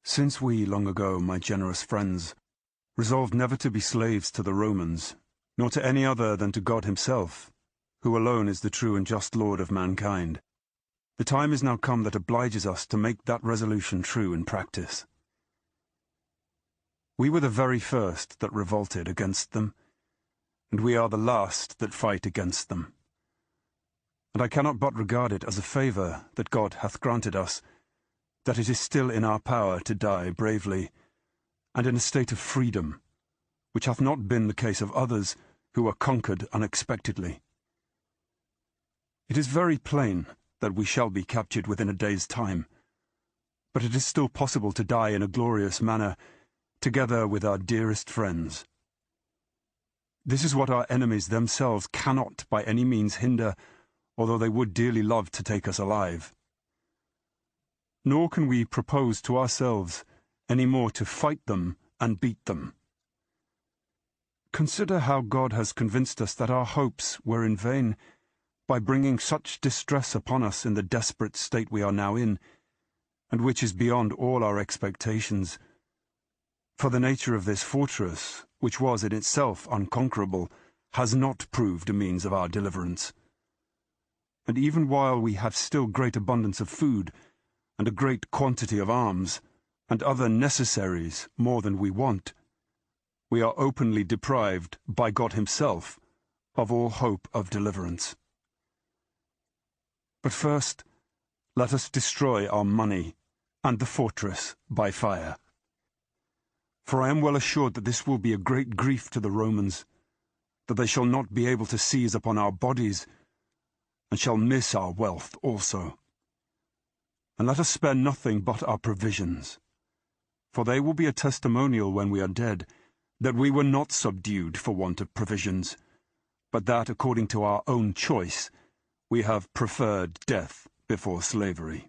Since we, long ago, my generous friends, resolved never to be slaves to the Romans, nor to any other than to God himself, who alone is the true and just Lord of mankind, the time is now come that obliges us to make that resolution true in practice. We were the very first that revolted against them, and we are the last that fight against them. And I cannot but regard it as a favour that God hath granted us, that it is still in our power to die bravely, and in a state of freedom, which hath not been the case of others who were conquered unexpectedly. It is very plain that we shall be captured within a day's time, but it is still possible to die in a glorious manner, together with our dearest friends. This is what our enemies themselves cannot by any means hinder, although they would dearly love to take us alive. Nor can we propose to ourselves any more to fight them and beat them. Consider how God has convinced us that our hopes were in vain, by bringing such distress upon us in the desperate state we are now in, and which is beyond all our expectations. For the nature of this fortress, which was in itself unconquerable, has not proved a means of our deliverance. And even while we have still great abundance of food, and a great quantity of arms, and other necessaries more than we want, we are openly deprived by God himself of all hope of deliverance. But first, let us destroy our money and the fortress by fire. For I am well assured that this will be a great grief to the Romans, that they shall not be able to seize upon our bodies, and shall miss our wealth also. And let us spare nothing but our provisions, for they will be a testimonial when we are dead, that we were not subdued for want of provisions, but that, according to our own choice, we have preferred death before slavery.